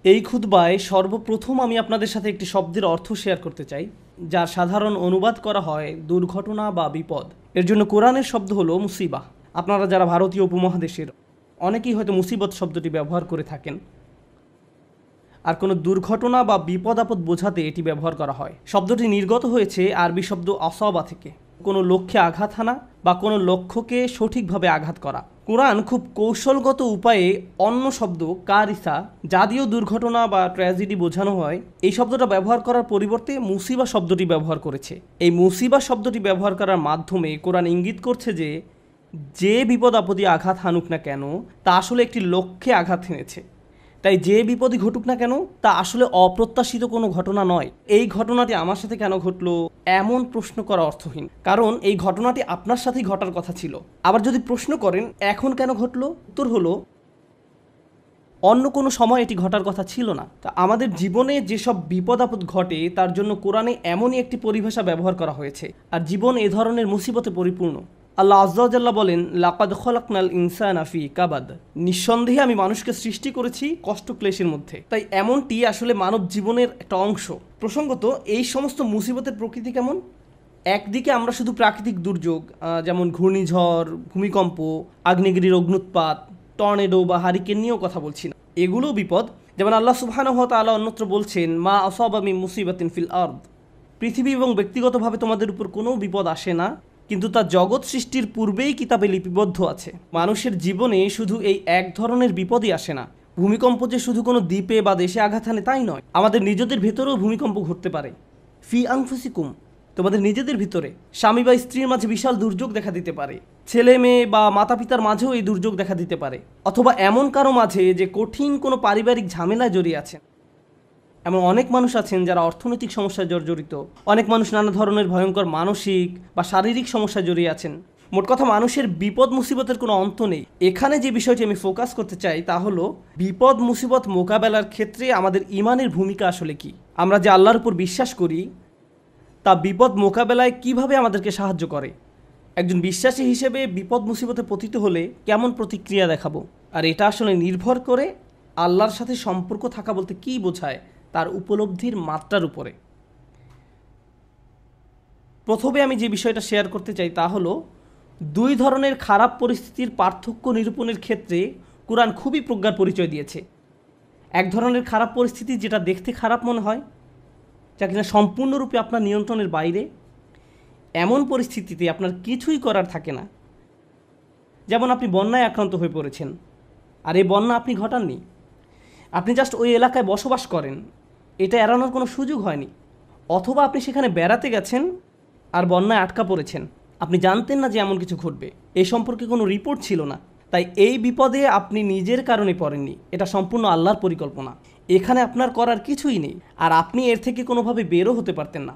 এই খুতবায় সর্বপ্রথম আমি আপনাদের সাথে একটি শব্দের অর্থ শেয়ার করতে চাই, যার সাধারণ অনুবাদ করা হয় দুর্ঘটনা বা বিপদ। এর জন্য কোরআনের শব্দ হলো মুসিবাহ। আপনারা যারা ভারতীয় উপমহাদেশের, অনেকেই হয়তো মুসিবত শব্দটি ব্যবহার করে থাকেন। আর কোনো দুর্ঘটনা বা বিপদ আপদ বোঝাতে এটি ব্যবহার করা হয়। শব্দটি নির্গত হয়েছে আরবি শব্দ আসবা থেকে, কোনো লক্ষ্যে আঘাত হানা বা কোনো লক্ষ্যকে সঠিকভাবে আঘাত করা। কোরআন খুব কৌশলগত উপায়ে অন্য শব্দ কারিসা, যা দিয়েও দুর্ঘটনা বা ট্র্যাজেডি বোঝানো হয়, এই শব্দটা ব্যবহার করার পরিবর্তে মুসিবা শব্দটি ব্যবহার করেছে। এই মুসিবা শব্দটি ব্যবহার করার মাধ্যমে কোরআন ইঙ্গিত করছে যে বিপদ আপদে আঘাত হানুক না কেন তা আসলে একটি লক্ষ্যে আঘাত হেনেছে। তাই যে বিপদই ঘটুক না কেন তা আসলে অপ্রত্যাশিত কোনো ঘটনা নয়। এই ঘটনাটি আমার সাথে কেন ঘটলো এমন প্রশ্ন করা অর্থহীন, কারণ এই ঘটনাটি আপনার সাথেই ঘটার কথা ছিল। আবার যদি প্রশ্ন করেন এখন কেন ঘটলো, উত্তর হলো অন্য কোনো সময় এটি ঘটার কথা ছিল না। তা আমাদের জীবনে যেসব বিপদ আপদ ঘটে তার জন্য কোরআনে এমনই একটি পরিভাষা ব্যবহার করা হয়েছে। আর জীবন এ ধরনের মুসিবতে পরিপূর্ণ। আল্লাহ আজ্জা ওয়া জাল্লা বলেন, লাকাদ খলাকনাল ইনসানা ফি কাবাদ, নিঃসন্দেহে আমি মানুষকে সৃষ্টি করেছি কষ্ট ক্লেশের মধ্যে। তাই এমনটি আসলে মানব জীবনের একটা অংশ। প্রসঙ্গত, এই সমস্ত মুসিবতের প্রকৃতি কেমন? একদিকে আমরা শুধু প্রাকৃতিক দুর্যোগ যেমন ঘূর্ণিঝড়, ভূমিকম্প, আগ্নেয়গিরির অগ্নুৎপাত, টর্নেডো বা হারিকেন নিয়েও কথা বলছি না। এগুলোও বিপদ। যেমন আল্লাহ সুবহানাহু ওয়া তাআলা অন্যত্র বলছেন, মা আসাবা মিন মুসিবাতিন ফিল আরদ, পৃথিবী এবং ব্যক্তিগতভাবে তোমাদের উপর কোনো বিপদ আসে না, কিন্তু তা জগৎ সৃষ্টির পূর্বেই কিতাবে লিপিবদ্ধ আছে। মানুষের জীবনে শুধু এই এক ধরনের বিপদই আসে না। ভূমিকম্প যে শুধু কোনো দ্বীপে বা দেশে আঘাত হানে তাই নয়, আমাদের নিজেদের ভেতরেও ভূমিকম্প ঘটতে পারে। ফি আনফুসিকুম, তোমাদের নিজেদের ভিতরে স্বামী বা স্ত্রীর মাঝে বিশাল দুর্যোগ দেখা দিতে পারে। ছেলে মেয়ে বা মাতা পিতার মাঝেও এই দুর্যোগ দেখা দিতে পারে। অথবা এমন কারো মাঝে যে কঠিন কোনো পারিবারিক ঝামেলায় জড়িয়ে আছেন। এমন অনেক মানুষ আছেন যারা অর্থনৈতিক সমস্যায় জর্জরিত। অনেক মানুষ নানা ধরনের ভয়ঙ্কর মানসিক বা শারীরিক সমস্যায় জড়িয়ে আছেন। মোট কথা, মানুষের বিপদ মুসিবতের কোনো অন্ত নেই। এখানে যে বিষয়টি আমি ফোকাস করতে চাই তা হলো বিপদ মুসিবত মোকাবেলার ক্ষেত্রে আমাদের ঈমানের ভূমিকা আসলে কি। আমরা যে আল্লাহর উপর বিশ্বাস করি তা বিপদ মোকাবেলায় কিভাবে আমাদেরকে সাহায্য করে। একজন বিশ্বাসী হিসেবে বিপদ মুসিবতে পতিত হলে কেমন প্রতিক্রিয়া দেখাবো, আর এটা আসলে নির্ভর করে আল্লাহর সাথে সম্পর্ক থাকা বলতে কী বোঝায় তার উপলব্ধির মাত্রার উপরে। প্রথমে আমি যে বিষয়টা শেয়ার করতে চাই তা হলো দুই ধরনের খারাপ পরিস্থিতির পার্থক্য নিরূপণের ক্ষেত্রে কোরআন খুবই প্রজ্ঞার পরিচয় দিয়েছে। এক ধরনের খারাপ পরিস্থিতি যেটা দেখতে খারাপ মনে হয়, যা কিনা সম্পূর্ণরূপে আপনার নিয়ন্ত্রণের বাইরে। এমন পরিস্থিতিতে আপনার কিছুই করার থাকে না। যেমন আপনি বন্যায় আক্রান্ত হয়ে পড়েছেন, আর এই বন্যা আপনি ঘটাননি, আপনি জাস্ট ওই এলাকায় বসবাস করেন, এটা এড়ানোর কোনো সুযোগ হয়নি। অথবা আপনি সেখানে বেড়াতে গেছেন আর বন্যায় আটকা পড়েছেন, আপনি জানতেন না যে এমন কিছু ঘটবে, এই সম্পর্কে কোনো রিপোর্ট ছিল না। তাই এই বিপদে আপনি নিজের কারণে পড়েননি, এটা সম্পূর্ণ আল্লাহর পরিকল্পনা। এখানে আপনার করার কিছুই নেই, আর আপনি এর থেকে কোনোভাবে বেরও হতে পারতেন না।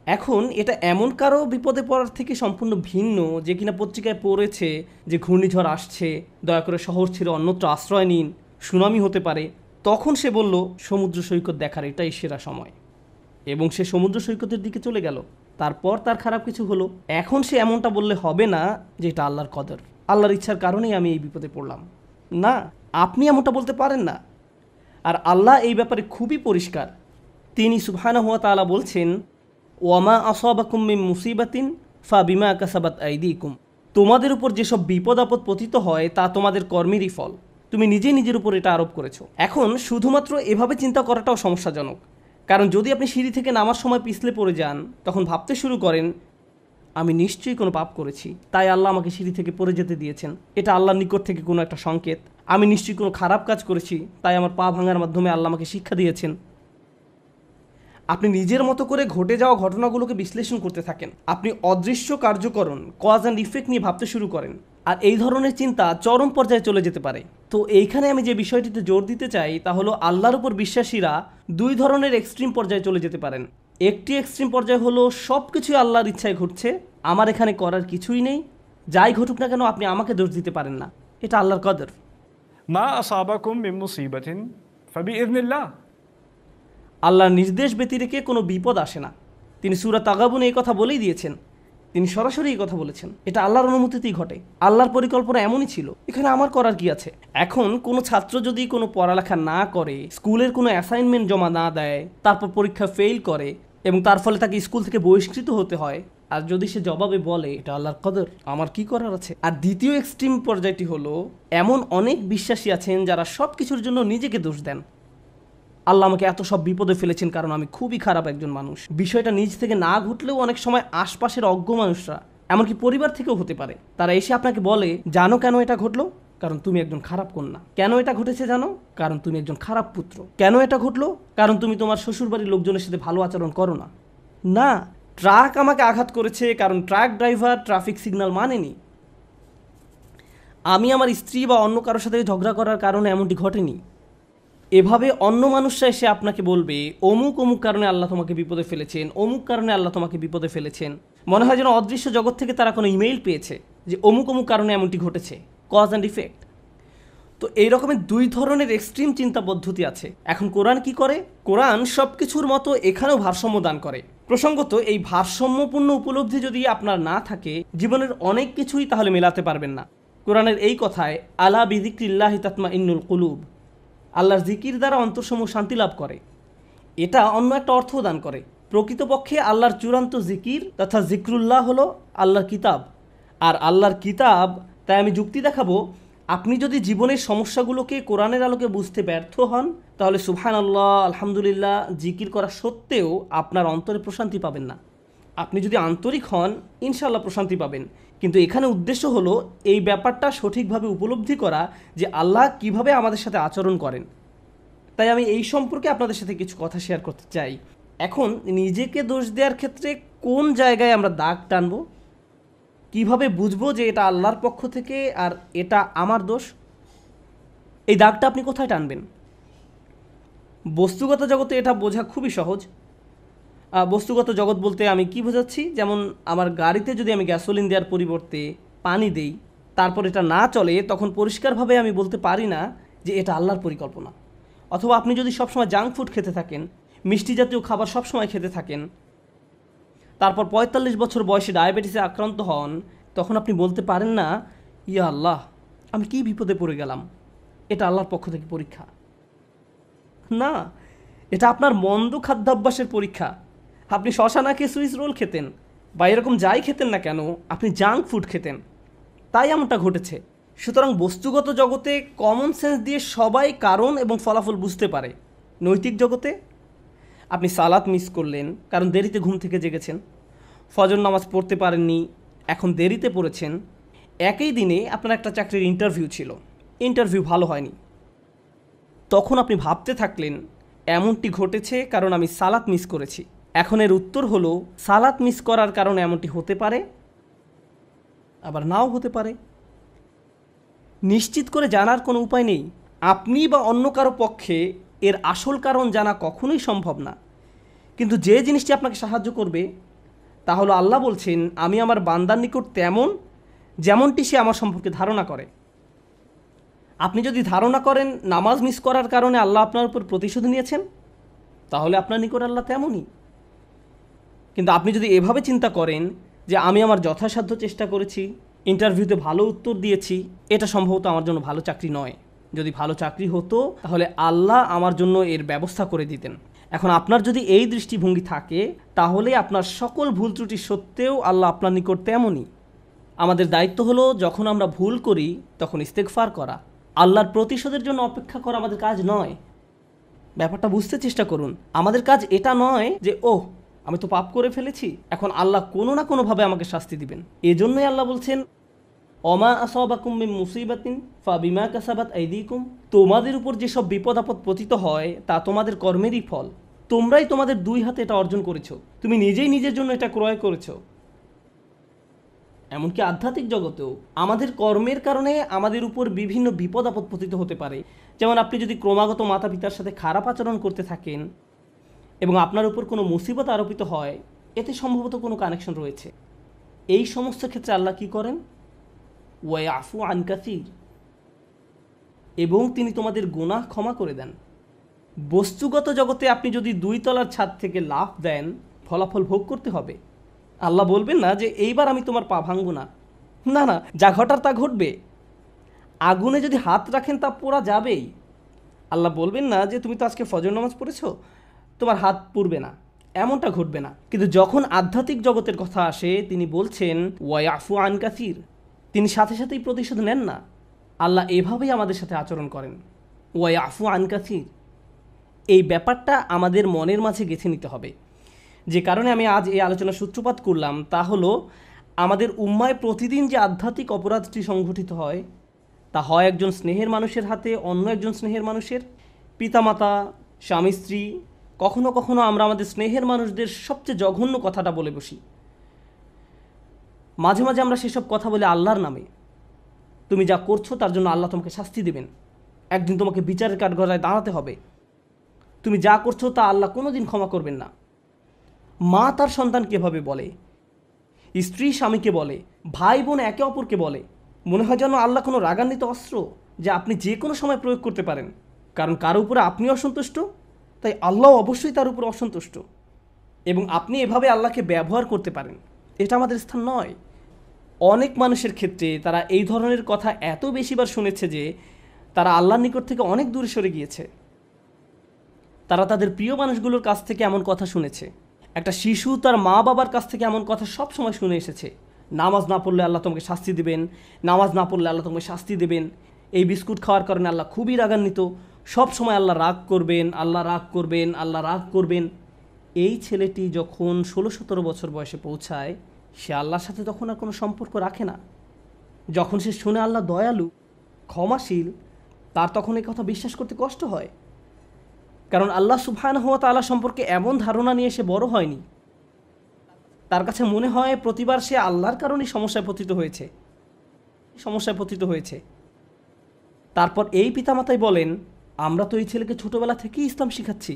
এখন এটা এমন কারো বিপদে পড়ার থেকে সম্পূর্ণ ভিন্ন যে কিনা পত্রিকায় পড়েছে যে ঘূর্ণিঝড় আসছে, দয়া করে শহর ছেড়ে অন্যত্র আশ্রয় নিন, সুনামি হতে পারে। তখন সে বলল সমুদ্র সৈকত দেখার এটাই সেরা সময়, এবং সে সমুদ্র সৈকতের দিকে চলে গেল। তারপর তার খারাপ কিছু হলো। এখন সে এমনটা বললে হবে না যে এটা আল্লাহর কদর, আল্লাহর ইচ্ছার কারণেই আমি এই বিপদে পড়লাম। না, আপনি এমনটা বলতে পারেন না। আর আল্লাহ এই ব্যাপারে খুবই পরিষ্কার। তিনি সুবহানাহু ওয়া তাআলা বলছেন, ওয়ামা আসাবাকুম মিন মুসিবাতিন ফাবিমা কাসাবাত আইদিকুম, তোমাদের উপর যেসব বিপদ আপদ পতিত হয় তা তোমাদের কর্মেরই ফল, তুমি নিজে নিজের উপর এটা আরোপ করেছো। এখন শুধুমাত্র এভাবে চিন্তা করাটাও সমস্যাজনক, কারণ যদি আপনি সিঁড়ি থেকে নামার সময় পিছলে পড়ে যান, তখন ভাবতে শুরু করেন আমি নিশ্চয়ই কোনো পাপ করেছি, তাই আল্লাহ আমাকে সিঁড়ি থেকে পড়ে যেতে দিয়েছেন, এটা আল্লাহর নিকট থেকে কোনো একটা সংকেত। আমি নিশ্চয়ই কোনো খারাপ কাজ করেছি, তাই আমার পা ভাঙার মাধ্যমে আল্লাহ আমাকে শিক্ষা দিয়েছেন। আপনি নিজের মতো করে ঘটে যাওয়া ঘটনাগুলোকে বিশ্লেষণ করতে থাকেন। আপনি অদৃশ্য কার্যকরণ, কজ অ্যান্ড ইফেক্ট নিয়ে ভাবতে শুরু করেন, আর এই ধরনের চিন্তা চরম পর্যায়ে চলে যেতে পারে। তো এইখানে আমি যে বিষয়টিতে জোর দিতে চাই তা হলো আল্লাহর উপর বিশ্বাসীরা দুই ধরনের এক্সট্রিম পর্যায়ে চলে যেতে পারেন। একটি এক্সট্রিম পর্যায়ে হলো সব কিছুই আল্লাহর ইচ্ছায় ঘটছে, আমার এখানে করার কিছুই নেই, যাই ঘটুক না কেন আপনি আমাকে দোষ দিতে পারেন না, এটা আল্লাহর কদর। মা আসাবাকুম মিন মুসিবাতিন ফাবিইযনিল্লাহ, আল্লাহর নির্দেশ ব্যতিরেকে কোনো বিপদ আসে না। তিনি সূরা তাগাবুনে এই কথা বলেই দিয়েছেন, তিনি সরাসরি এই কথা বলেছেন। এটা আল্লাহর অনুমতিতেই ঘটে, আল্লাহর পরিকল্পনা এমনই ছিল, এখানে আমার করার কি আছে। এখন কোনো ছাত্র যদি কোনো পড়ালেখা না করে, স্কুলের কোনো অ্যাসাইনমেন্ট জমা না দেয়, তারপর পরীক্ষা ফেল করে এবং তার ফলে তাকে স্কুল থেকে বহিষ্কৃত হতে হয়, আর যদি সে জবাবে বলে এটা আল্লাহর কদর, আমার কি করার আছে। আর দ্বিতীয় এক্সট্রিম পর্যায়টি হলো, এমন অনেক বিশ্বাসী আছেন যারা সব কিছুর জন্য নিজেকে দোষ দেন। আল্লাহ আমাকে এত সব বিপদে ফেলেছেন কারণ আমি খুবই খারাপ একজন মানুষ। বিষয়টা নিজ থেকে না ঘটলেও অনেক সময় আশপাশের অজ্ঞ মানুষরা, এমনকি পরিবার থেকেও হতে পারে, তারা এসে আপনাকে বলে, জানো কেন এটা ঘটলো? কারণ তুমি একজন খারাপ কন্যা। কেন এটা ঘটেছে জানো? কারণ তুমি একজন খারাপ পুত্র। কেন এটা ঘটলো? কারণ তুমি তোমার শ্বশুরবাড়ির লোকজনের সাথে ভালো আচরণ করো না। না, ট্রাক আমাকে আঘাত করেছে কারণ ট্রাক ড্রাইভার ট্রাফিক সিগন্যাল মানেনি। আমি আমার স্ত্রী বা অন্য কারোর সাথে ঝগড়া করার কারণে এমনটি ঘটেনি। এভাবে অন্য মানুষরা এসে আপনাকে বলবে, অমুক অমুক কারণে আল্লাহ তোমাকে বিপদে ফেলেছেন, অমুক কারণে আল্লাহ তোমাকে বিপদে ফেলেছেন। মনে হয় যেন অদৃশ্য জগৎ থেকে তারা কোনো ইমেইল পেয়েছে যে অমুক অমুক কারণে এমনটি ঘটেছে, কজ অ্যান্ড ইফেক্ট। তো এই রকমের দুই ধরনের এক্সট্রিম চিন্তা পদ্ধতি আছে। এখন কোরআন কি করে? কোরআন সব কিছুর মতো এখানেও ভারসাম্য দান করে। প্রসঙ্গত, এই ভারসাম্যপূর্ণ উপলব্ধি যদি আপনার না থাকে, জীবনের অনেক কিছুই তাহলে মেলাতে পারবেন না। কোরআনের এই কথায়, আলা বিযিকরিল্লাহি তাতমাইন্নুল কুলুব, আল্লাহর জিকির দ্বারা অন্তরসমূহ শান্তি লাভ করে, এটা অন্য একটা অর্থ দান করে। প্রকৃতপক্ষে আল্লাহর চূড়ান্ত জিকির তথা জিক্রুল্লাহ হলো আল্লাহর কিতাব। আর আল্লাহর কিতাব, তাই আমি যুক্তি দেখাবো, আপনি যদি জীবনের সমস্যাগুলোকে কোরআনের আলোকে বুঝতে ব্যর্থ হন, তাহলে সুবহানাল্লাহ, আলহামদুলিল্লাহ জিকির করা সত্ত্বেও আপনার অন্তরে প্রশান্তি পাবেন না। আপনি যদি আন্তরিক হন, ইনশাআল্লাহ প্রশান্তি পাবেন। কিন্তু এখানে উদ্দেশ্য হলো এই ব্যাপারটা সঠিকভাবে উপলব্ধি করা যে আল্লাহ কিভাবে আমাদের সাথে আচরণ করেন। তাই আমি এই সম্পর্কে আপনাদের সাথে কিছু কথা শেয়ার করতে চাই। এখন নিজেকে দোষ দেওয়ার ক্ষেত্রে কোন জায়গায় আমরা দাগ টানবো, কিভাবে বুঝবো যে এটা আল্লাহর পক্ষ থেকে আর এটা আমার দোষ? এই দাগটা আপনি কোথায় টানবেন? বস্তুগত জগতে এটা বোঝা খুবই সহজ। বস্তুগত জগৎ বলতে আমি কি বোঝাচ্ছি, যেমন আমার গাড়িতে যদি আমি গ্যাসোলিন দেওয়ার পরিবর্তে পানি দেই, তারপর এটা না চলে, তখন পরিষ্কারভাবে আমি বলতে পারি না যে এটা আল্লাহর পরিকল্পনা। অথবা আপনি যদি সবসময় জাঙ্ক ফুড খেতে থাকেন, মিষ্টি জাতীয় খাবার সবসময় খেতে থাকেন, তারপর ৪৫ বছর বয়সে ডায়াবেটিসে আক্রান্ত হন, তখন আপনি বলতে পারেন না, ইয়া আল্লাহ, আমি কি বিপদে পড়ে গেলাম, এটা আল্লাহর পক্ষ থেকে পরীক্ষা। না, এটা আপনার মন্দ খাদ্যাভ্যাসের পরীক্ষা। আপনি শশা না খেয়ে সুইস রোল খেতেন, বা এরকম যাই খেতেন না কেন, আপনি জাঙ্ক ফুড খেতেন, তাই এমনটা ঘটেছে। সুতরাং বস্তুগত জগতে কমন সেন্স দিয়ে সবাই কারণ এবং ফলাফল বুঝতে পারে। নৈতিক জগতে আপনি সালাত মিস করলেন কারণ দেরিতে ঘুম থেকে জেগেছেন, ফজর নামাজ পড়তে পারেননি, এখন দেরিতে পড়েছেন। একই দিনে আপনার একটা চাকরির ইন্টারভিউ ছিল, ইন্টারভিউ ভালো হয়নি, তখন আপনি ভাবতে থাকলেন এমনটি ঘটেছে কারণ আমি সালাত মিস করেছি। এখন এর উত্তর হলো, সালাত মিস করার কারণে এমনটি হতে পারে, আবার নাও হতে পারে। নিশ্চিত করে জানার কোনো উপায় নেই। আপনি বা অন্য কারো পক্ষে এর আসল কারণ জানা কখনোই সম্ভব না। কিন্তু যে জিনিসটি আপনাকে সাহায্য করবে তা হলো, আল্লাহ বলছেন, আমি আমার বান্দার নিকট তেমন যেমনটি সে আমার সম্পর্কে ধারণা করে। আপনি যদি ধারণা করেন নামাজ মিস করার কারণে আল্লাহ আপনার উপর প্রতিশোধ নিয়েছেন, তাহলে আপনার নিকট আল্লাহ তেমনই। কিন্তু আপনি যদি এভাবে চিন্তা করেন যে আমি আমার যথাসাধ্য চেষ্টা করেছি, ইন্টারভিউতে ভালো উত্তর দিয়েছি, এটা সম্ভবত আমার জন্য ভালো চাকরি নয়, যদি ভালো চাকরি হতো তাহলে আল্লাহ আমার জন্য এর ব্যবস্থা করে দিতেন। এখন আপনার যদি এই দৃষ্টিভঙ্গি থাকে, তাহলে আপনার সকল ভুল ত্রুটি সত্ত্বেও আল্লাহ আপনার নিকট তেমনই। আমাদের দায়িত্ব হলো, যখন আমরা ভুল করি তখন ইস্তেগফার করা। আল্লাহর প্রতিশোধের জন্য অপেক্ষা করা আমাদের কাজ নয়। ব্যাপারটা বুঝতে চেষ্টা করুন। আমাদের কাজ এটা নয় যে ওহ, আমি তো পাপ করে ফেলেছি, এখন আল্লাহ কোনো না কোনোভাবে আমাকে শাস্তি দিবেন। এজন্যই আল্লাহ বলছেন, অমা আসাবাকুম মিন মুসিবাতিন ফাবিমা কাসাবাত আইদিকুম, তোমাদের উপর যেসব বিপদ আপদ পতিত হয় তা তোমাদের কর্মেরই ফল। তোমরাই তোমাদের দুই হাতে এটা অর্জন করেছো, তুমি নিজেই নিজের জন্য এটা ক্রয় করেছো। এমনকি আধ্যাত্মিক জগতেও আমাদের কর্মের কারণে আমাদের উপর বিভিন্ন বিপদ আপদ পতিত হতে পারে। যেমন আপনি যদি ক্রমাগত মাতা পিতার সাথে খারাপ আচরণ করতে থাকেন এবং আপনার উপর কোনো মুসিবত আরোপিত হয়, এতে সম্ভবত কোনো কানেকশন রয়েছে। এই সমস্ত ক্ষেত্রে আল্লাহ কি করেন? ওয়ায়াফু আন কাসীর, এবং তিনি তোমাদের গুনাহ ক্ষমা করে দেন। বস্তুগত জগতে আপনি যদি 2 তলার ছাদ থেকে লাফ দেন, ফলাফল ভোগ করতে হবে। আল্লাহ বলবেন না যে এইবার আমি তোমার পা ভাঙবো না। না না, যা ঘটার তা ঘটবে। আগুনে যদি হাত রাখেন তা পোড়া যাবেই। আল্লাহ বলবেন না যে তুমি তো আজকে ফজর নামাজ পড়েছো, তোমার হাত পুড়বে না, এমনটা ঘটবে না। কিন্তু যখন আধ্যাত্মিক জগতের কথা আসে, তিনি বলছেন ওয়াইফু আন কাসির, তিনি সাথে সাথেই প্রতিশোধ নেন না। আল্লাহ এভাবেই আমাদের সাথে আচরণ করেন, ওয়াইফু আন কাসির। এই ব্যাপারটা আমাদের মনের মাঝে গেঁথে নিতে হবে। যে কারণে আমি আজ এই আলোচনার সূত্রপাত করলাম তা হলো, আমাদের উম্মায় প্রতিদিন যে আধ্যাত্মিক অপরাধটি সংঘটিত হয়, তা হয় একজন স্নেহের মানুষের হাতে অন্য একজন স্নেহের মানুষের, পিতামাতা, স্বামী স্ত্রী। কখনো কখনো আমরা আমাদের স্নেহের মানুষদের সবচেয়ে জঘন্য কথাটা বলে বসি। মাঝে মাঝে আমরা সেসব কথা বলি আল্লাহর নামে। তুমি যা করছো তার জন্য আল্লাহ তোমাকে শাস্তি দেবেন, একদিন তোমাকে বিচারের কাঠগড়ায় দাঁড়াতে হবে। তুমি যা করছো তা আল্লাহ কোনো দিন ক্ষমা করবেন না। মা তার সন্তানকে এভাবে বলে, স্ত্রী স্বামীকে বলে, ভাই বোন একে অপরকে বলে। মনে হয় যেন আল্লাহ কোনো রাগান্বিত অস্ত্র যা আপনি যে কোনো সময় প্রয়োগ করতে পারেন। কারণ কারো উপরে আপনি অসন্তুষ্ট, তাই আল্লাহ অবশ্যই তার উপর অসন্তুষ্ট, এবং আপনি এভাবে আল্লাহকে ব্যবহার করতে পারেন। এটা আমাদের স্থান নয়। অনেক মানুষের ক্ষেত্রে তারা এই ধরনের কথা এত বেশিবার শুনেছে যে তারা আল্লাহর নিকট থেকে অনেক দূরে সরে গিয়েছে। তারা তাদের প্রিয় মানুষগুলোর কাছ থেকে এমন কথা শুনেছে। একটা শিশু তার মা বাবার কাছ থেকে এমন কথা সব সময় শুনে এসেছে, নামাজ না পড়লে আল্লাহ তোমাকে শাস্তি দেবেন, নামাজ না পড়লে আল্লাহ তোমাকে শাস্তি দেবেন, এই বিস্কুট খাওয়ার কারণে আল্লাহ খুবই রাগান্বিত, সব সময় আল্লাহ রাগ করবেন, আল্লাহ রাগ করবেন, আল্লাহ রাগ করবেন। এই ছেলেটি যখন 16-17 বছর বয়সে পৌঁছায়, সে আল্লাহর সাথে তখন আর কোনো সম্পর্ক রাখে না। যখন সে শুনে আল্লাহ দয়ালু, ক্ষমাশীল, তার তখন এই কথা বিশ্বাস করতে কষ্ট হয়। কারণ আল্লাহ সুবহানাহু ওয়া তাআলা সম্পর্কে এমন ধারণা নিয়ে সে বড় হয়নি। তার কাছে মনে হয় প্রতিবার সে আল্লাহর কারণেই সমস্যায় পতিত হয়েছে। তারপর এই পিতামাতাই বলেন, আমরা তো এই ছেলেকে ছোটোবেলা থেকেই ইসলাম শিখাচ্ছি,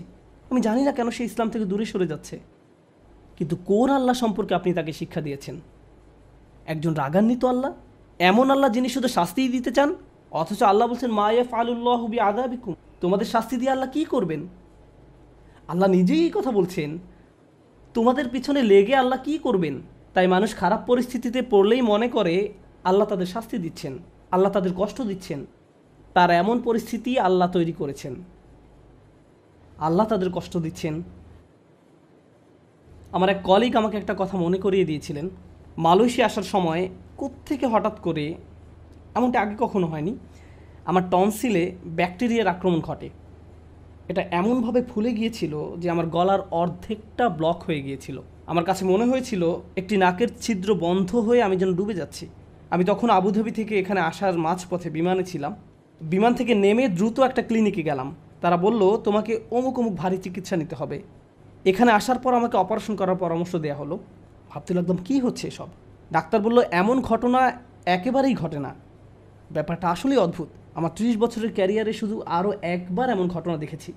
আমি জানি না কেন সে ইসলাম থেকে দূরে সরে যাচ্ছে। কিন্তু কোন আল্লাহ সম্পর্কে আপনি তাকে শিক্ষা দিয়েছেন? একজন রাগান্বিত আল্লাহ, এমন আল্লাহ যিনি শুধু শাস্তিই দিতে চান। অথচ আল্লাহ বলছেন মা ইয়াফআলুল্লাহু বিআযাবিকুম, তোমাদের শাস্তি দিয়ে আল্লাহ কী করবেন? আল্লাহ নিজেই এই কথা বলছেন, তোমাদের পিছনে লেগে আল্লাহ কী করবেন? তাই মানুষ খারাপ পরিস্থিতিতে পড়লেই মনে করে আল্লাহ তাদের শাস্তি দিচ্ছেন, আল্লাহ তাদের কষ্ট দিচ্ছেন। তার এমন পরিস্থিতি আল্লাহ তৈরি করেছেন, আল্লাহ তাদের কষ্ট দিচ্ছেন। আমার এক কলিগ আমাকে একটা কথা মনে করিয়ে দিয়েছিলেন। মালয়েশিয়া আসার সময় কোত্থেকে হঠাৎ করে, এমনটা আগে কখনো হয়নি, আমার টনসিলে ব্যাকটেরিয়ার আক্রমণ ঘটে। এটা এমনভাবে ফুলে গিয়েছিল যে আমার গলার অর্ধেকটা ব্লক হয়ে গিয়েছিল। আমার কাছে মনে হয়েছিল একটি নাকের ছিদ্র বন্ধ হয়ে আমি যেন ডুবে যাচ্ছি। আমি তখন আবুধাবি থেকে এখানে আসার মাঝপথে বিমানে ছিলাম। বিমান থেকে নেমে দ্রুত একটা ক্লিনিকে গেলাম। তারা বলল তোমাকে অমুক অমুক ভারী চিকিৎসা নিতে হবে। এখানে আসার পর আমাকে অপারেশন করার পরামর্শ দেওয়া হলো। ভাবতে লাগলাম কী হচ্ছে এসব। ডাক্তার বলল এমন ঘটনা একেবারেই ঘটে না। ব্যাপারটা আসলেই অদ্ভুত। আমার 30 বছরের ক্যারিয়ারে শুধু আরও একবার এমন ঘটনা দেখেছি।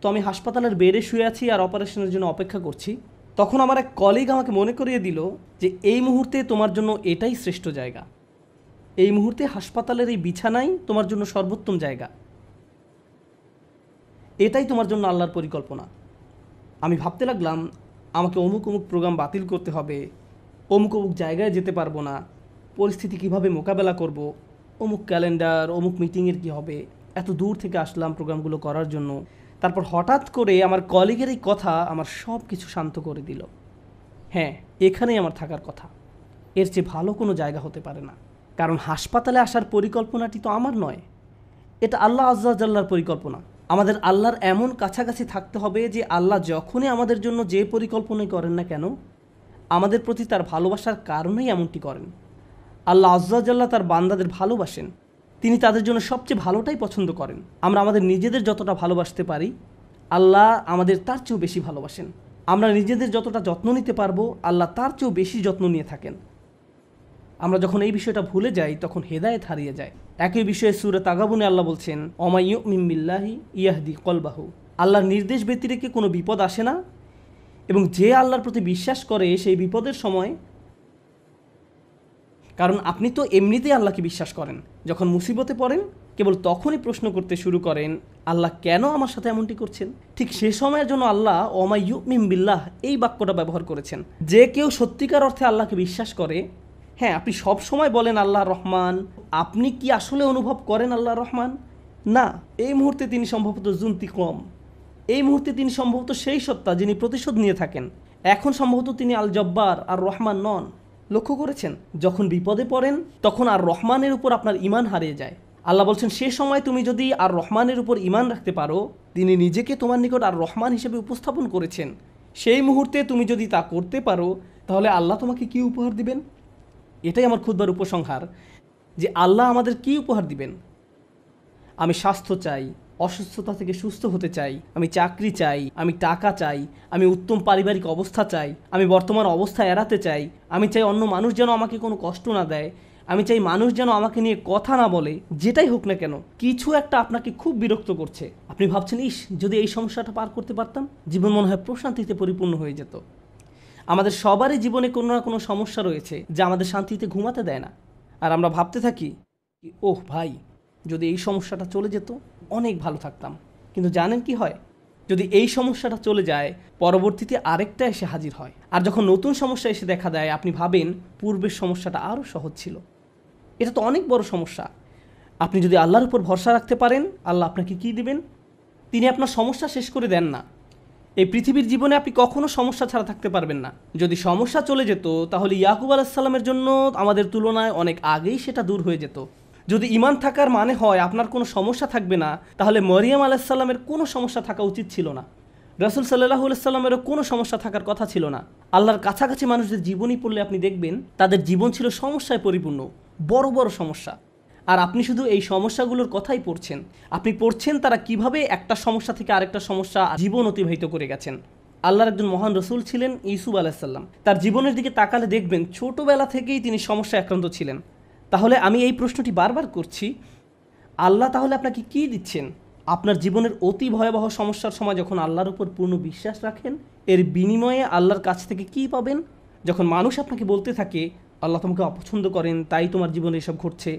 তো আমি হাসপাতালের বেডে শুয়ে আছি আর অপারেশনের জন্য অপেক্ষা করছি। তখন আমার এক কলিগ আমাকে মনে করিয়ে দিল যে এই মুহূর্তে তোমার জন্য এটাই শ্রেষ্ঠ জায়গা। এই মুহূর্তে হাসপাতালের এই বিছানাই তোমার জন্য সর্বোত্তম জায়গা। এটাই তোমার জন্য আল্লাহর পরিকল্পনা। আমি ভাবতে লাগলাম আমাকে অমুক অমুক প্রোগ্রাম বাতিল করতে হবে, অমুক অমুক জায়গায় যেতে পারবো না, পরিস্থিতি কিভাবে মোকাবেলা করব, অমুক ক্যালেন্ডার, অমুক মিটিংয়ের কী হবে। এত দূর থেকে আসলাম প্রোগ্রামগুলো করার জন্য। তারপর হঠাৎ করে আমার কলিগের এই কথা আমার সব কিছু শান্ত করে দিল। হ্যাঁ, এখানেই আমার থাকার কথা, এর চেয়ে ভালো কোনো জায়গা হতে পারে না। কারণ হাসপাতালে আসার পরিকল্পনাটি তো আমার নয়, এটা আল্লাহ আজ্জা জাল্লার পরিকল্পনা। আমাদের আল্লাহর এমন কাছাকাছি থাকতে হবে যে আল্লাহ যখনই আমাদের জন্য যে পরিকল্পনাই করেন না কেন, আমাদের প্রতি তার ভালোবাসার কারণেই এমনটি করেন। আল্লাহ আজ্জা জাল্লাহ তার বান্দাদের ভালোবাসেন, তিনি তাদের জন্য সবচেয়ে ভালোটাই পছন্দ করেন। আমরা আমাদের নিজেদের যতটা ভালোবাসতে পারি, আল্লাহ আমাদের তার চেয়েও বেশি ভালোবাসেন। আমরা নিজেদের যতটা যত্ন নিতে পারবো, আল্লাহ তার চেয়েও বেশি যত্ন নিয়ে থাকেন। আমরা যখন এই বিষয়টা ভুলে যাই তখন হেদায়েত হারিয়ে যায়। একই বিষয়ে সূরা তাগাবুনে আল্লাহ বলছেন ওমাই ইউমিন বিল্লাহি ইয়াহদি কলবাহু, আল্লাহর নির্দেশ ব্যতিরেকে কোনো বিপদ আসে না, এবং যে আল্লাহর প্রতি বিশ্বাস করে সেই বিপদের সময়, কারণ আপনি তো এমনিতেই আল্লাহকে বিশ্বাস করেন, যখন মুসিবতে পড়েন কেবল তখনই প্রশ্ন করতে শুরু করেন, আল্লাহ কেন আমার সাথে এমনটি করছেন? ঠিক সে সময়ের জন্য আল্লাহ ওমা ইউমিন বিল্লাহ এই বাক্যটা ব্যবহার করেছেন। যে কেউ সত্যিকার অর্থে আল্লাহকে বিশ্বাস করে, হ্যাঁ, আপনি সব সময় বলেন আল্লাহ রহমান, আপনি কি আসলে অনুভব করেন আল্লাহ রহমান? না, এই মুহূর্তে তিনি সম্ভবত জুন্তিকম, এই মুহূর্তে তিনি সম্ভবত সেই সত্তা যিনি প্রতিশোধ নিয়ে থাকেন। এখন সম্ভবত তিনি আল জব্বার আর রহমান নন। লক্ষ্য করেছেন, যখন বিপদে পড়েন তখন আর রহমানের উপর আপনার ঈমান হারিয়ে যায়। আল্লাহ বলছেন, সে সময় তুমি যদি আর রহমানের উপর ঈমান রাখতে পারো, তিনি নিজেকে তোমার নিকট আর রহমান হিসেবে উপস্থাপন করেছেন, সেই মুহূর্তে তুমি যদি তা করতে পারো, তাহলে আল্লাহ তোমাকে কি উপহার দিবেন? এটাই আমার খুতবার উপসংহার, যে আল্লাহ আমাদের কি উপহার দিবেন। আমি স্বাস্থ্য চাই, অসুস্থতা থেকে সুস্থ হতে চাই, আমি চাকরি চাই, আমি টাকা চাই, আমি উত্তম পারিবারিক অবস্থা চাই, আমি বর্তমান অবস্থা এড়াতে চাই, আমি চাই অন্য মানুষ যেন আমাকে কোনো কষ্ট না দেয়, আমি চাই মানুষ যেন আমাকে নিয়ে কথা না বলে। যেটাই হোক না কেন, কিছু একটা আপনাকে খুব বিরক্ত করছে। আপনি ভাবছেন, ইস, যদি এই সমস্যাটা পার করতে পারতাম, জীবন মনে হয় প্রশান্তিতে পরিপূর্ণ হয়ে যেত। আমাদের সবারই জীবনে কোনো না কোনো সমস্যা রয়েছে যা আমাদের শান্তিতে ঘুমাতে দেয় না। আর আমরা ভাবতে থাকি, ওহ ভাই, যদি এই সমস্যাটা চলে যেত অনেক ভালো থাকতাম। কিন্তু জানেন কি হয়? যদি এই সমস্যাটা চলে যায়, পরবর্তীতে আরেকটা এসে হাজির হয়। আর যখন নতুন সমস্যা এসে দেখা দেয়, আপনি ভাবেন পূর্বের সমস্যাটা আরও সহজ ছিল। এটা তো অনেক বড় সমস্যা। আপনি যদি আল্লাহর উপর ভরসা রাখতে পারেন, আল্লাহ আপনাকে কি দিবেন? তিনি আপনার সমস্যা শেষ করে দেন না। এই পৃথিবীর জীবনে আপনি কখনো সমস্যা ছাড়া থাকতে পারবেন না। যদি সমস্যা চলে যেত, তাহলে ইয়াকুব আলাইসাল্লামের জন্য আমাদের তুলনায় অনেক আগেই সেটা দূর হয়ে যেত। যদি ঈমান থাকার মানে হয় আপনার কোনো সমস্যা থাকবে না, তাহলে মরিয়ম আলাইসাল্লামের কোনো সমস্যা থাকা উচিত ছিল না। রাসূল সাল্লাল্লাহু আলাইহি সাল্লামেরও কোনো সমস্যা থাকার কথা ছিল না। আল্লাহর কাছাকাছি মানুষদের জীবনী পড়লে আপনি দেখবেন তাদের জীবন ছিল সমস্যায় পরিপূর্ণ, বড় বড় সমস্যা। আর আপনি শুধু এই সমস্যাগুলোর কথাই পড়ছেন। আপনি পড়ছেন তারা কিভাবে একটা সমস্যা থেকে আরেকটা সমস্যা জীবন অতিবাহিত করে গেছেন। আল্লাহর একজন মহান রসুল ছিলেন ইউসুফ আলাইসাল্লাম। তার জীবনের দিকে তাকালে দেখবেন ছোটবেলা থেকেই তিনি সমস্যায় আক্রান্ত ছিলেন। তাহলে আমি এই প্রশ্নটি বারবার করছি, আল্লাহ তাহলে আপনাকে কি দিচ্ছেন? আপনার জীবনের অতি ভয়াবহ সমস্যার সময় যখন আল্লাহর উপর পূর্ণ বিশ্বাস রাখেন, এর বিনিময়ে আল্লাহর কাছ থেকে কি পাবেন? যখন মানুষ আপনাকে বলতে থাকে আল্লাহ তোমাকে অপছন্দ করেন, তাই তোমার জীবনে এসব ঘটছে,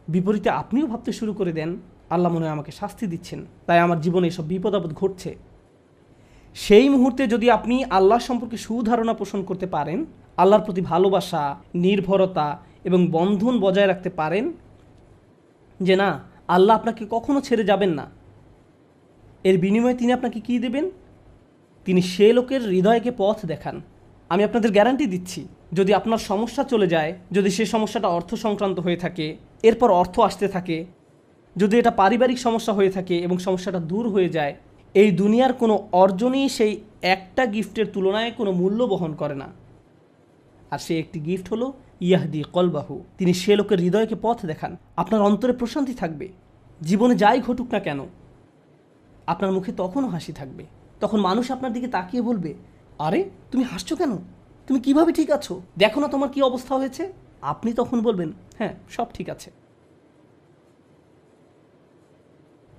বিপরীতে আপনিও ভাবতে শুরু করে দেন আল্লাহ মনে হয় আমাকে শাস্তি দিচ্ছেন, তাই আমার জীবনে এসব বিপদ আপদ ঘটছে। সেই মুহূর্তে যদি আপনি আল্লাহ সম্পর্কে সুধারণা পোষণ করতে পারেন, আল্লাহর প্রতি ভালোবাসা, নির্ভরতা এবং বন্ধন বজায় রাখতে পারেন, যে না, আল্লাহ আপনাকে কখনো ছেড়ে যাবেন না, এর বিনিময়ে তিনি আপনাকে কি দেবেন? তিনি সে লোকের হৃদয়কে পথ দেখান। আমি আপনাদের গ্যারান্টি দিচ্ছি, যদি আপনার সমস্যা চলে যায়, যদি সে সমস্যাটা অর্থ সংক্রান্ত হয়ে থাকে, এরপর অর্থ আসতে থাকে, যদি এটা পারিবারিক সমস্যা হয়ে থাকে এবং সমস্যাটা দূর হয়ে যায়, এই দুনিয়ার কোনো অর্জনই সেই একটা গিফটের তুলনায় কোনো মূল্য বহন করে না। আর সেই একটি গিফট হলো ইয়াহদি কলবাহু, তিনি সে লোকের হৃদয়কে পথ দেখান। আপনার অন্তরে প্রশান্তি থাকবে, জীবনে যাই ঘটুক না কেন আপনার মুখে তখনও হাসি থাকবে। তখন মানুষ আপনার দিকে তাকিয়ে বলবে, আরে তুমি হাসছো কেন? তুমি কিভাবে ঠিক আছো? দেখো না তোমার কি অবস্থা হয়েছে। আপনি তখন বলবেন, হ্যাঁ, সব ঠিক আছে।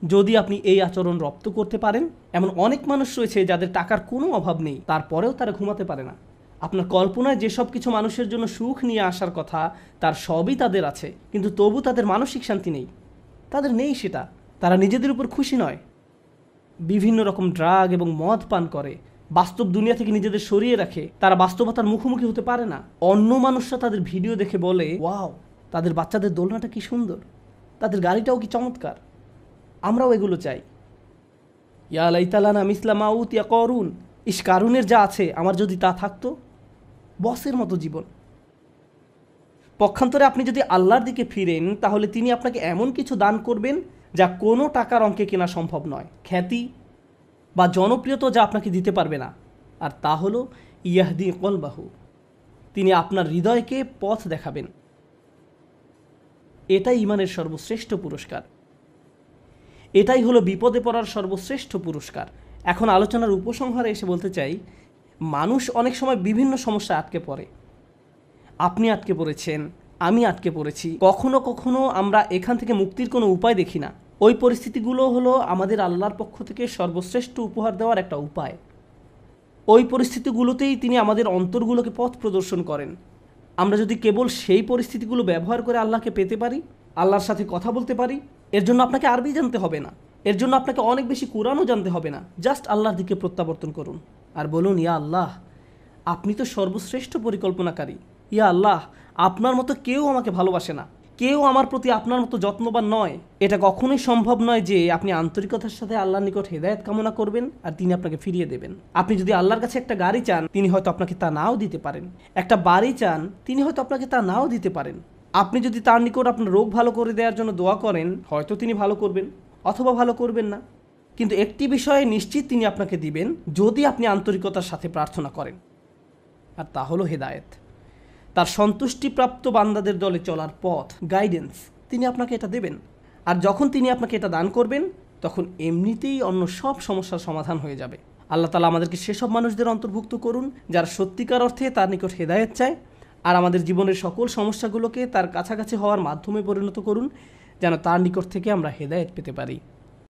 যদি আপনি এই আচরণ রপ্ত করতে পারেন, এমন অনেক মানুষ রয়েছে যাদের টাকার কোনো অভাব নেই, তারপরেও তারা ঘুমাতে পারে না। আপনার কল্পনায় যেসব কিছু মানুষের জন্য সুখ নিয়ে আসার কথা, তার সবই তাদের আছে, কিন্তু তবু তাদের মানসিক শান্তি নেই। তাদের নেই সেটা। তারা নিজেদের উপর খুশি নয়, বিভিন্ন রকম ড্রাগ এবং মদ পান করে, বাস্তব দুনিয়া থেকে নিজেদের সরিয়ে রাখে। তারা বাস্তবতার মুখোমুখি হতে পারে না। অন্য মানুষরা তাদের ভিডিও দেখে বলে, ওয়াও, তাদের বাচ্চাদের দোলনাটা কি সুন্দর, তাদের গাড়িটাও কি চমৎকার, আমরাও এগুলো চাই। ইয়া লাইতালানা মিসলা মা উতিয়া করুন, ইস, কারুনের যা আছে আমার যদি তা থাকতো। বসের মতো জীবন। পক্ষান্তরে আপনি যদি আল্লাহর দিকে ফিরেন, তাহলে তিনি আপনাকে এমন কিছু দান করবেন যা কোনো টাকার অঙ্কে কেনা সম্ভব নয়, খ্যাতি বা জনপ্রিয়তা যা আপনাকে দিতে পারবে না। আর তা হলো ইয়াহদি কলবাহু, তিনি আপনার হৃদয়কে পথ দেখাবেন। এটাই ঈমানের সর্বশ্রেষ্ঠ পুরস্কার, এটাই হলো বিপদে পড়ার সর্বশ্রেষ্ঠ পুরস্কার। এখন আলোচনার উপসংহারে এসে বলতে চাই, মানুষ অনেক সময় বিভিন্ন সমস্যায় আটকে পড়ে। আপনি আটকে পড়েছেন, আমি আটকে পড়েছি। কখনো কখনো আমরা এখান থেকে মুক্তির কোনো উপায় দেখি না। ওই পরিস্থিতিগুলো হলো আমাদের আল্লাহর পক্ষ থেকে সর্বশ্রেষ্ঠ উপহার দেওয়ার একটা উপায়। ওই পরিস্থিতিগুলোতেই তিনি আমাদের অন্তরগুলোকে পথ প্রদর্শন করেন। আমরা যদি কেবল সেই পরিস্থিতিগুলো ব্যবহার করে আল্লাহকে পেতে পারি, আল্লাহর সাথে কথা বলতে পারি, এর জন্য আপনাকে আরবি জানতে হবে না, এর জন্য আপনাকে অনেক বেশি কোরআনও জানতে হবে না। জাস্ট আল্লাহর দিকে প্রত্যাবর্তন করুন আর বলুন, ইয়া আল্লাহ, আপনি তো সর্বশ্রেষ্ঠ পরিকল্পনাকারী। ইয়া আল্লাহ, আপনার মতো কেউ আমাকে ভালোবাসে না, কেউ আমার প্রতি আপনার মতো যত্নবান নয়। এটা কখনোই সম্ভব নয় যে আপনি আন্তরিকতার সাথে আল্লাহর নিকট হেদায়েত কামনা করবেন আর তিনি আপনাকে ফিরিয়ে দেবেন। আপনি যদি আল্লাহর কাছে একটা গাড়ি চান, তিনি হয়তো আপনাকে তা নাও দিতে পারেন। একটা বাড়ি চান, তিনি হয়তো আপনাকে তা নাও দিতে পারেন। আপনি যদি তার নিকট আপনার রোগ ভালো করে দেওয়ার জন্য দোয়া করেন, হয়তো তিনি ভালো করবেন অথবা ভালো করবেন না। কিন্তু একটি বিষয়ে নিশ্চিত তিনি আপনাকে দিবেন, যদি আপনি আন্তরিকতার সাথে প্রার্থনা করেন, আর তা হলো হেদায়েত। তার সন্তুষ্টিপ্রাপ্ত বান্দাদের দলে চলার পথ, গাইডেন্স, তিনি আপনাকে এটা দেবেন। আর যখন তিনি আপনাকে এটা দান করবেন, তখন এমনিতেই অন্য সব সমস্যার সমাধান হয়ে যাবে। আল্লাহ তাআলা আমাদেরকে সেসব মানুষদের অন্তর্ভুক্ত করুন যারা সত্যিকার অর্থে তার নিকট হেদায়েত চায়, আর আমাদের জীবনের সকল সমস্যাগুলোকে তার কাছাকাছি হওয়ার মাধ্যমে পরিণত করুন, যেন তার নিকট থেকে আমরা হেদায়েত পেতে পারি।